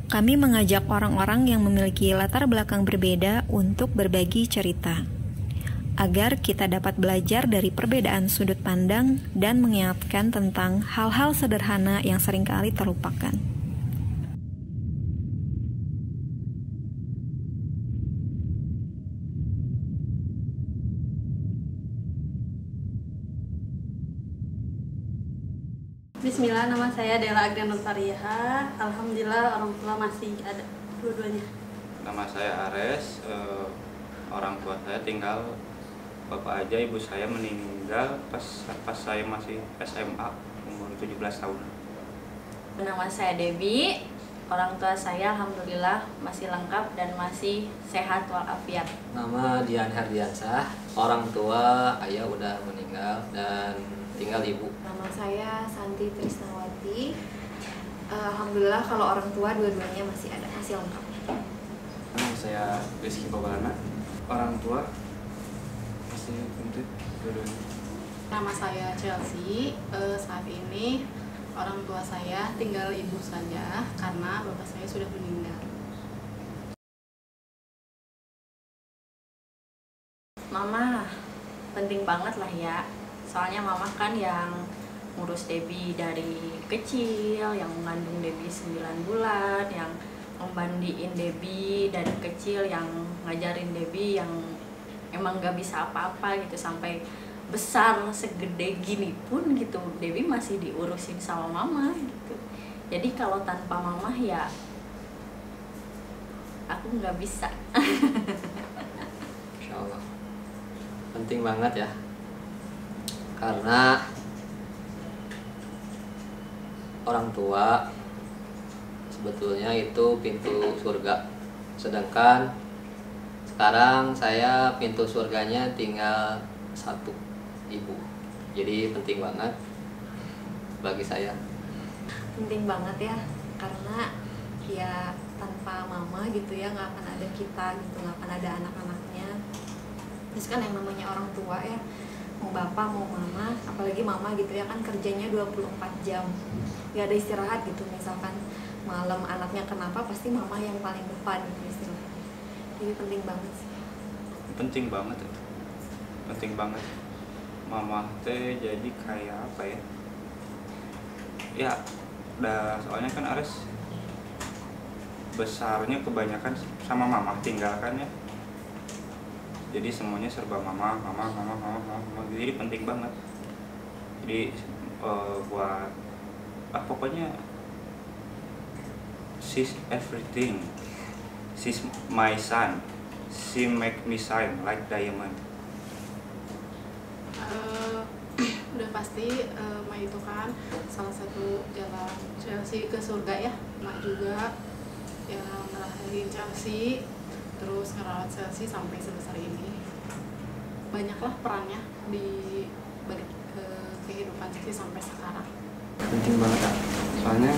Kami mengajak orang-orang yang memiliki latar belakang berbeda untuk berbagi cerita, agar kita dapat belajar dari perbedaan sudut pandang dan mengingatkan tentang hal-hal sederhana yang seringkali terlupakan. Bismillah, nama saya Dela Agrian Nurfariha. Alhamdulillah orang tua masih ada dua-duanya. Nama saya Ares, orang tua saya tinggal bapak aja, ibu saya meninggal pas saya masih SMA, umur 17 tahun. Nama saya Debbie, orang tua saya alhamdulillah masih lengkap dan masih sehat walafiat. Nama Dian Herdiansah, orang tua ayah udah meninggal dan tinggal ibu. Nama saya Santi Trisnawati. Alhamdulillah kalau orang tua dua-duanya masih ada, masih lengkap. Nama saya Rizky Pabalana, orang tua masih komplit dua-duanya. Nama saya Chelsea. Saat ini orang tua saya tinggal ibu saja karena bapak saya sudah meninggal. Mama penting banget lah ya. Soalnya mama kan yang ngurus Debbie dari kecil, yang mengandung Debbie 9 bulan, yang membandiin Debbie dari kecil, yang ngajarin Debbie yang emang gak bisa apa-apa gitu, sampai besar segede gini pun gitu Debbie masih diurusin sama mama gitu. Jadi kalau tanpa mama ya aku gak bisa. Insya Allah penting banget ya, karena orang tua sebetulnya itu pintu surga, sedangkan sekarang saya pintu surganya tinggal satu, ibu. Jadi penting banget bagi saya. Penting banget ya, karena ya tanpa mama gitu ya nggak akan ada kita gitu, nggak akan ada anak-anaknya. Terus kan yang namanya orang tua ya, mau bapak mau mama, apalagi mama gitu ya kan kerjanya 24 jam, gak ada istirahat gitu. Misalkan malam anaknya kenapa pasti mama yang paling depan gitu istilahnya. Jadi penting banget sih. Penting banget itu, penting banget. Mama teh jadi kayak apa ya? Ya, soalnya kan Ares besarnya kebanyakan sama mama tinggalkan ya. Jadi semuanya serba mama. Jadi penting banget. Jadi buat pokoknya she's everything. She's my sun. She make me shine like diamond. Udah pasti Ma itu kan salah satu jalan Chelsea ke surga ya. Ma juga yang ngelahirin Chelsea, terus ngerawat Chelsea sampai sebesar ini. Banyaklah perannya di balik kehidupan Chelsea sampai sekarang. Penting banget kan, soalnya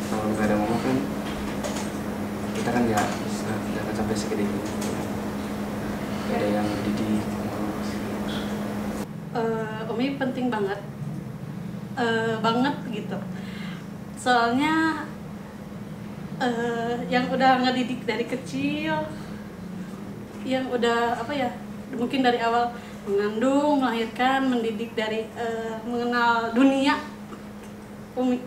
kalau nggak ada mama kan kita kan nggak akan sampai segede ini. Gak ada yang dididik. Umi penting banget, banget gitu. Soalnya yang udah ngedidik dari kecil, yang udah apa ya, mungkin dari awal mengandung, melahirkan, mendidik dari mengenal dunia. Umi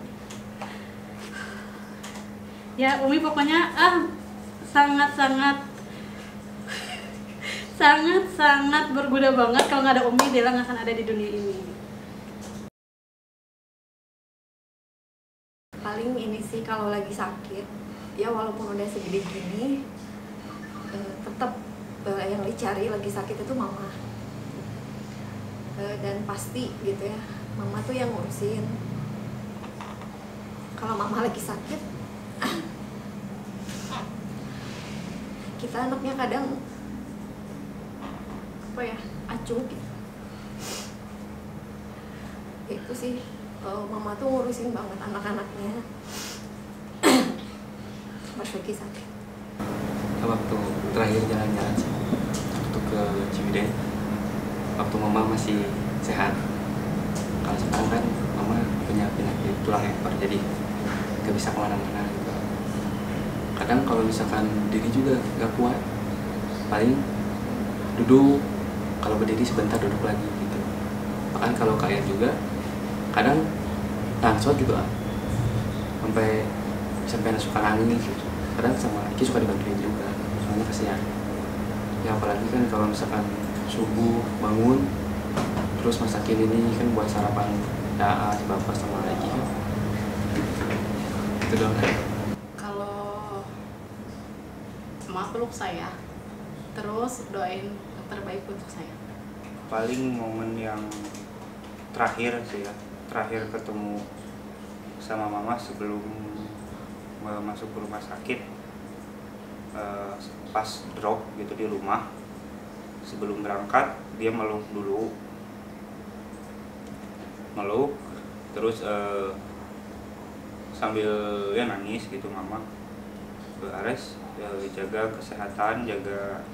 ya, Umi pokoknya sangat berguna banget. Kalau nggak ada Umi, Dela nggak akan ada di dunia ini. Paling ini sih kalau lagi sakit ya, walaupun udah segede gini tetap yang dicari lagi sakit itu mama. Dan pasti gitu ya, mama tuh yang ngurusin. Kalau mama lagi sakit kita anaknya kadang apa ya, acuh gitu. Itu sih, mama tuh ngurusin banget anak-anaknya pas lagi sakit. Waktu terakhir jalan-jalan sih, waktu ke Ciwidey, waktu mama masih sehat. Kalau sekarang kan mama punya penyakit tulang ekor, jadi gak bisa kemana-mana gitu. kadang kalau misalkan diri juga nggak kuat, paling duduk, kalau berdiri sebentar duduk lagi gitu. Bahkan kalau kalian juga kadang langsung juga sampai suka nangis gitu. Kadang sama Iki suka dibantuin juga, soalnya kasihan ya, apalagi kan kalau misalkan subuh bangun terus masakin ini kan buat sarapan Daa, si bapak sama Iki kan itu doang kan. Kalau emak peluk saya, terus doain yang terbaik untuk saya. Paling momen yang terakhir sih ya, terakhir ketemu sama mama sebelum masuk ke rumah sakit, pas drop gitu di rumah. Sebelum berangkat dia meluk dulu, terus sambil dia nangis gitu, mama Ares jaga kesehatan, jaga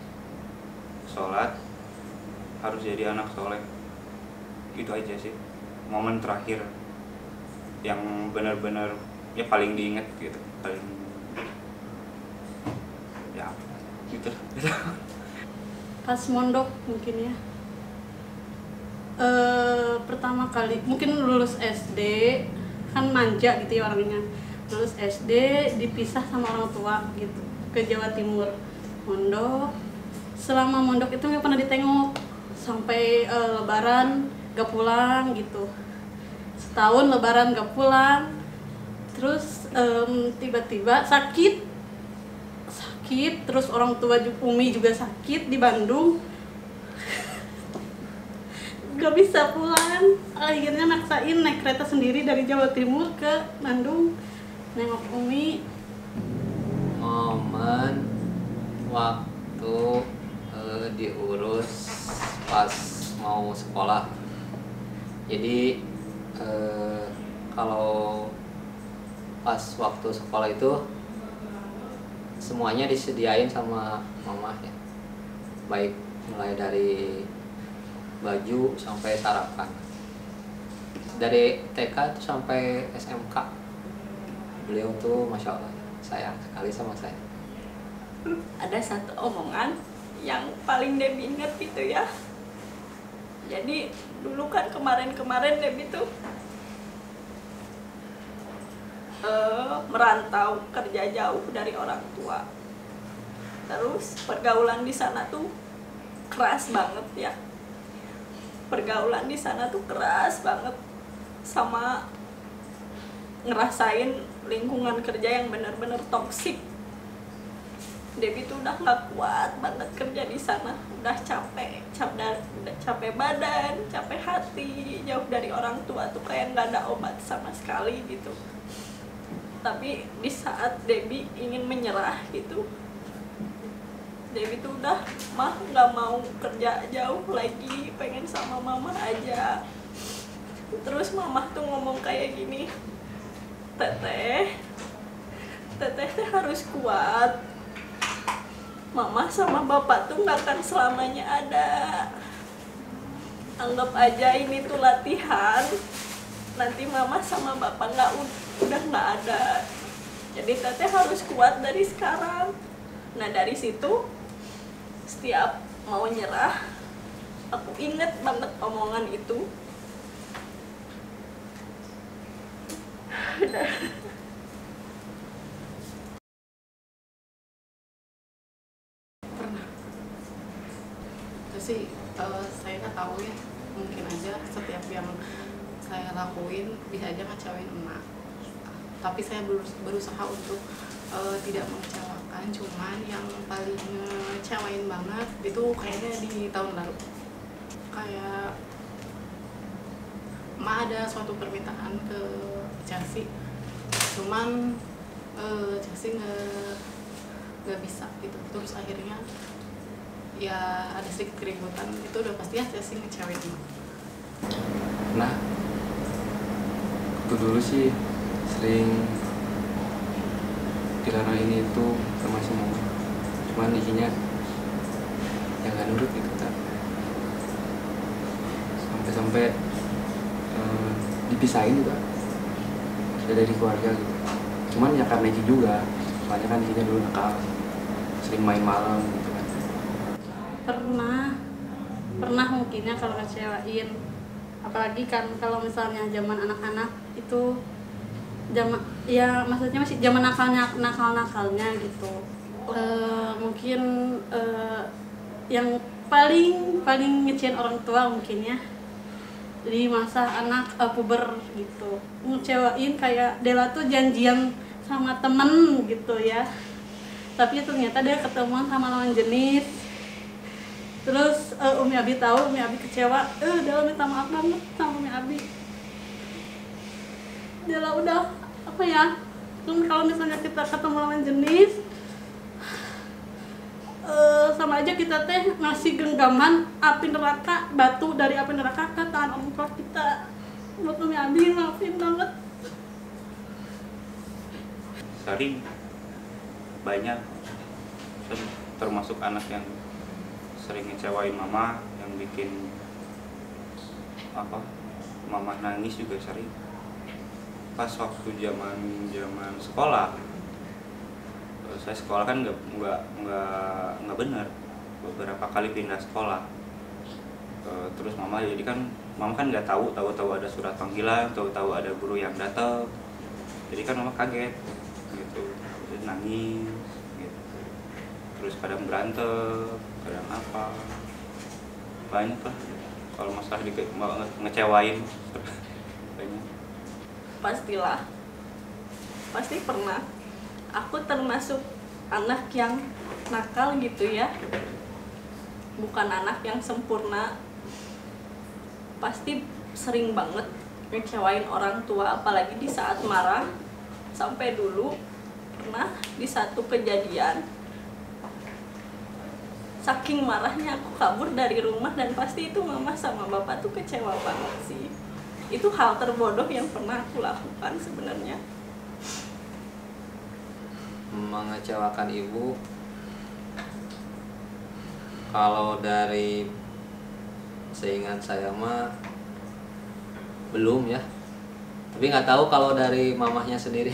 sholat, harus jadi anak soleh. Itu aja sih momen terakhir yang benar-benar ya paling diingat gitu, paling ya gitu. Pas mondok mungkin ya, pertama kali mungkin lulus SD kan manja gitu ya orangnya, lulus SD dipisah sama orang tua gitu ke Jawa Timur, mondok. Selama mondok itu nggak pernah ditengok, sampai lebaran gak pulang gitu, setahun lebaran gak pulang. Terus tiba-tiba sakit, terus orang tua Umi juga sakit di Bandung, gak bisa pulang. Akhirnya maksain naik kereta sendiri dari Jawa Timur ke Bandung nengok Umi. Momen waktu diurus pas mau sekolah. Jadi kalau pas waktu sekolah itu semuanya disediain sama mama ya, baik mulai dari baju sampai sarapan, dari TK tuh sampai SMK. Beliau tuh masya Allah sayang sekali sama saya. Ada satu omongan yang paling Debbie ingat gitu ya. Jadi dulu kan kemarin Debbie tuh merantau kerja jauh dari orang tua. Terus pergaulan di sana tuh keras banget ya. Pergaulan di sana tuh keras banget, sama ngerasain lingkungan kerja yang benar-benar toksik. Debbie tuh udah nggak kuat banget kerja di sana, udah capek badan, capek hati, jauh dari orang tua tuh kayak nggak ada obat sama sekali gitu. Tapi di saat Debbie ingin menyerah gitu, Debbie tuh udah mah nggak mau kerja jauh lagi, pengen sama mama aja. Terus mama tuh ngomong kayak gini, teteh harus kuat. Mama sama bapak tuh nggak akan selamanya ada. Anggap aja ini tuh latihan. Nanti mama sama bapak udah nggak ada. Jadi teteh harus kuat dari sekarang. Nah dari situ setiap mau nyerah, aku inget banget omongan itu. Pernah. Itu sih saya nggak tahu ya, mungkin aja setiap yang saya lakuin bisa aja ngecewain emak. Tapi saya berusaha untuk tidak mengecewakan. Cuman yang paling ngecewain banget itu kayaknya di tahun lalu. Kayak emak ada suatu permintaan ke Chelsea, cuman Chelsea nggak bisa gitu. Terus akhirnya ya ada sedikit keributan, itu udah pasti ya Chelsea ngecewain emak. Nah, itu dulu sih sering dilarang ini itu sama si mama, cuman isinya yang nggak nurut gitu kan, sampai dipisahin juga sudah dari keluarga gitu. Cuman ya karena itu juga soalnya kan Ikinya dulu nakal, sering main malam gitu kan. Pernah mungkinnya kalau ngecewain, apalagi kan kalau misalnya zaman anak-anak itu zaman, ya maksudnya masih zaman nakalnya gitu. Mungkin yang paling ngecewain orang tua mungkin ya di masa anak puber gitu, ngecewain kayak Dela tuh janjian sama temen gitu ya, tapi ternyata dia ketemuan sama lawan jenis. Terus Umi Abi tahu, Umi Abi kecewa, Dela minta maaf banget sama Umi Abi. Dela udah apa ya, kalau misalnya kita ketemu lawan jenis, sama aja kita teh ngasih genggaman api neraka, batu dari api neraka ke tangan orang tua kita. Buat Umi Abi, maafin banget. Sering banyak, termasuk anak yang sering ngecewain mama, yang bikin mama nangis juga sering. Pas waktu zaman sekolah, saya sekolah kan nggak benar, beberapa kali pindah sekolah. Terus mama kan nggak tahu ada surat panggilan, tahu ada guru yang datang, jadi kan mama kaget gitu, jadi nangis gitu. Terus kadang berantem, kadang apa, banyak lah kalau masalah ngecewain banyak. Pasti pernah. Aku termasuk anak yang nakal gitu ya, bukan anak yang sempurna. Pasti sering banget ngecewain orang tua, apalagi di saat marah. Sampai dulu pernah di satu kejadian, saking marahnya aku kabur dari rumah, dan pasti itu mama sama bapak tuh kecewa banget sih. Itu hal terbodoh yang pernah aku lakukan sebenarnya. Mengecewakan ibu, kalau dari seingat saya mah belum ya, tapi nggak tahu kalau dari mamahnya sendiri.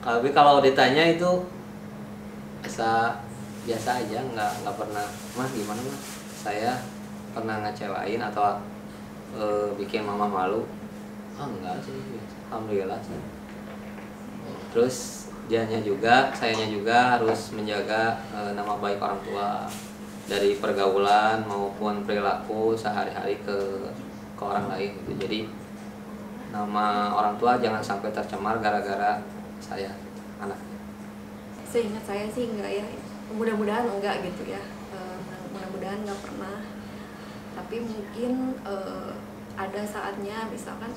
Tapi kalau ditanya itu biasa aja, nggak pernah, mah gimana mah saya pernah ngecewain atau bikin mama malu. Enggak sih, alhamdulillah sih. Terus sayanya juga harus menjaga nama baik orang tua dari pergaulan maupun perilaku sehari-hari ke orang lain gitu. Jadi nama orang tua jangan sampai tercemar gara-gara saya anaknya. Seingat saya sih enggak ya, mudah-mudahan enggak gitu ya, mudah-mudahan enggak pernah. Tapi mungkin ada saatnya misalkan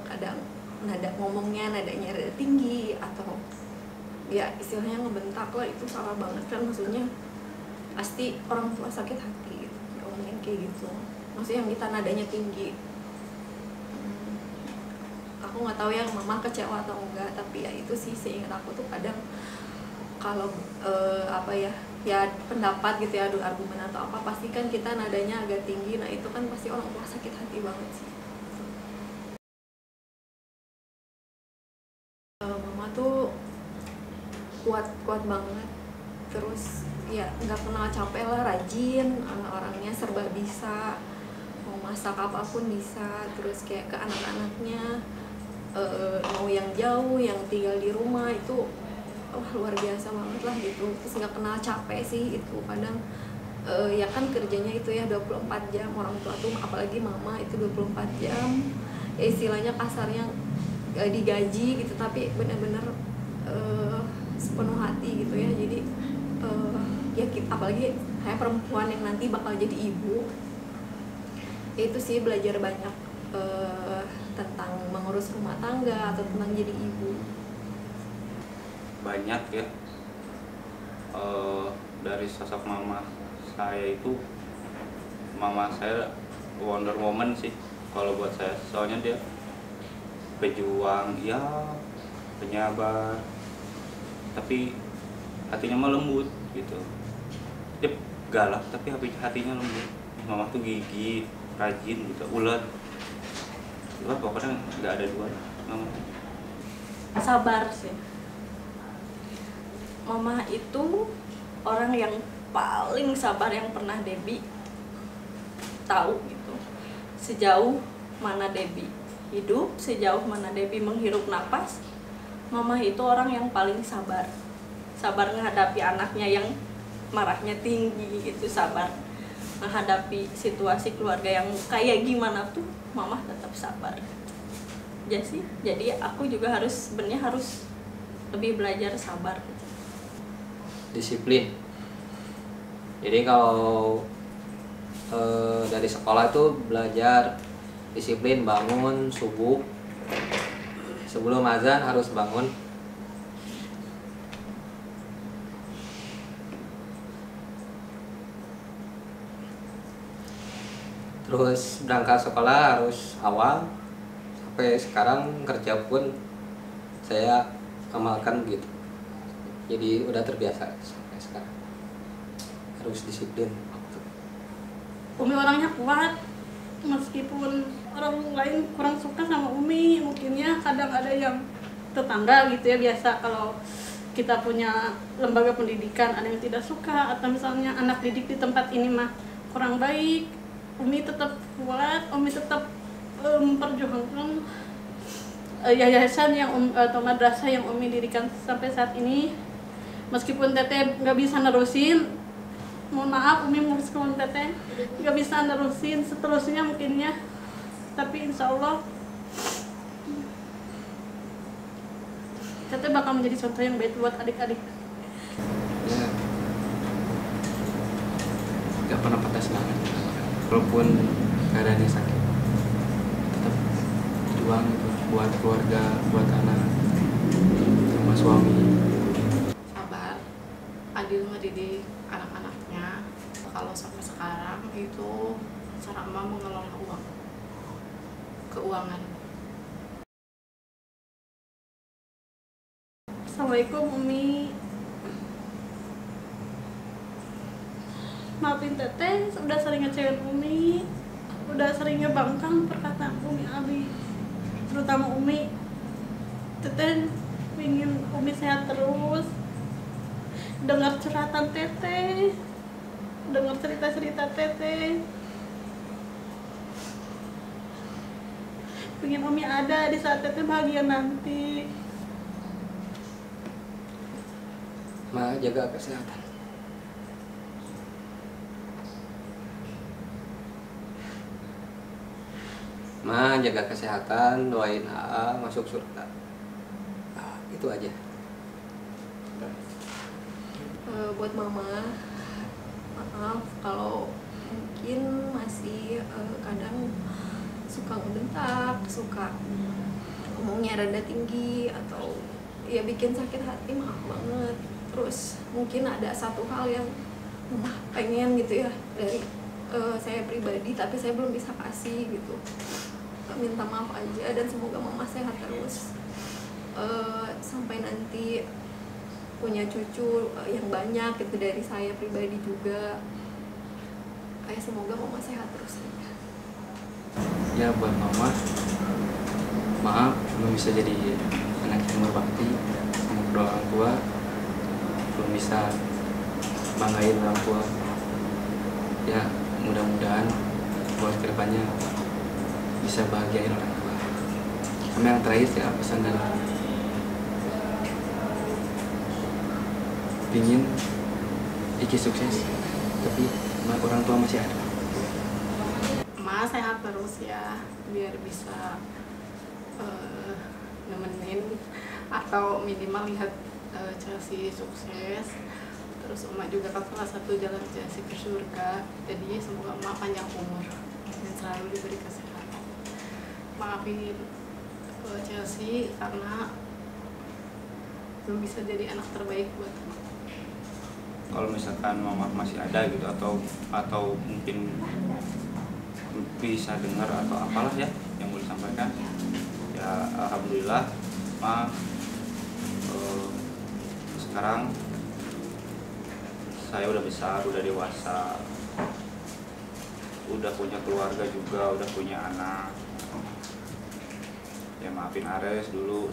kadang ngomongnya nadanya rada tinggi, atau ya istilahnya ngebentak lah, itu salah banget kan. Maksudnya pasti orang tua sakit hati gitu, ngomongin kayak gitu. Maksudnya yang kita nadanya tinggi. Aku nggak tahu yang mama kecewa atau enggak, tapi ya itu sih seingat aku tuh kadang kalau ya pendapat gitu ya, adu argumen atau apa, pasti kan kita nadanya agak tinggi. Nah itu kan pasti orang tua sakit hati banget sih. Mama tuh kuat banget, terus ya nggak pernah capek lah, rajin, orangnya serba bisa, mau masak apapun bisa. Terus kayak ke anak-anaknya, mau yang jauh, yang tinggal di rumah itu luar biasa banget lah gitu. Terus nggak kenal capek sih itu. Kadang ya kan kerjanya itu ya 24 jam, orang tua tuh apalagi mama itu 24 jam ya, istilahnya kasarnya digaji gitu, tapi bener-bener sepenuh hati gitu ya. Jadi ya apalagi saya perempuan yang nanti bakal jadi ibu, itu sih belajar banyak tentang mengurus rumah tangga atau tentang jadi ibu. Banyak ya, dari sosok mama saya itu, mama saya wonder woman sih kalau buat saya. Soalnya dia pejuang ya, penyabar, tapi hatinya mah lembut gitu. Dia galak tapi hatinya lembut. Mama tuh gigih, rajin gitu, ulet. Pokoknya nggak ada dua mama. Sabar sih. Mama itu orang yang paling sabar yang pernah Debbie tahu gitu. Sejauh mana Debbie hidup, sejauh mana Debbie menghirup napas, Mama itu orang yang paling sabar. Sabar menghadapi anaknya yang marahnya tinggi gitu, sabar menghadapi situasi keluarga yang kayak gimana tuh Mama tetap sabar. Jadi aku juga sebenarnya harus lebih belajar sabar. Disiplin. Jadi kalau dari sekolah tuh belajar disiplin, bangun subuh sebelum azan harus bangun. Terus berangkat sekolah harus awal. Sampai sekarang kerja pun saya amalkan begitu. Jadi udah terbiasa sampai sekarang. Harus disiplin. Umi orangnya kuat, meskipun orang lain kurang suka sama Umi, mungkinnya kadang ada yang tetangga gitu ya, biasa kalau kita punya lembaga pendidikan ada yang tidak suka, atau misalnya anak didik di tempat ini mah kurang baik, Umi tetap kuat, Umi tetap memperjuangkan yayasan yang atau madrasah yang Umi dirikan sampai saat ini. Meskipun Teteh nggak bisa nerusin, mohon maaf Umi meskipun Teteh nggak bisa nerusin seterusnya mungkinnya, tapi insya Allah Teteh bakal menjadi contoh yang baik buat adik-adik. Ya, nggak pernah patah semangat walaupun keadaannya sakit, tetap juang gitu buat keluarga, buat anak sama suami. Sabar, adil ngedidik anak-anaknya. Kalau sampai sekarang itu cara emak mengelola keuangan. Assalamualaikum Umi. Maafin Teteh, udah sering ngecewain Umi, udah sering ngebangkang perkataan Umi Abi, terutama Umi. Teteh ingin Umi sehat terus, dengar curhatan Teteh, dengar cerita-cerita Teteh, pengen Umi ada di saat Teteh bahagia nanti. Ma, jaga kesehatan. Ma, jaga kesehatan, doain AA masuk surga. Itu aja. Buat Mama, maaf kalau mungkin masih kadang suka ngebentak, suka ngomongnya rada tinggi, atau ya bikin sakit hati, maaf banget. Terus mungkin ada satu hal yang Mama pengen gitu ya dari saya pribadi, tapi saya belum bisa kasih gitu. Minta maaf aja, dan semoga Mama sehat terus sampai nanti punya cucu yang banyak gitu dari saya pribadi juga. Semoga Mama sehat terus. Ya buat Mama, maaf belum bisa jadi anak yang berbakti sama kedua orang tua, belum bisa banggain orang tua. Ya mudah-mudahan buat kedepannya bisa bahagiain orang tua. Sama yang terakhir ya, pesan dari pingin Iki sukses, tapi orang tua masih ada. Emak sehat terus ya, biar bisa nemenin atau minimal lihat Chelsea sukses. Terus emak juga kan salah satu jalan Chelsea ke surga. Jadi semoga emak panjang umur dan selalu diberi kesehatan. Maafin Chelsea karena belum bisa jadi anak terbaik buat emak. Kalau misalkan mama masih ada gitu, atau mungkin bisa dengar atau apalah ya yang mau disampaikan, ya alhamdulillah ma sekarang saya udah besar, udah dewasa, udah punya keluarga juga, udah punya anak. Ya maafin Ares dulu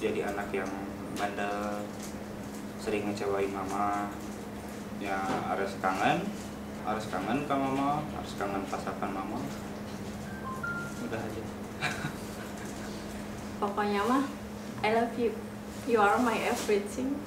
jadi anak yang bandel, sering ngecewain mama. Ya harus kangen ke mama, harus kangen pasakan mama. Udah aja. Pokoknya mah I love you. You are my everything.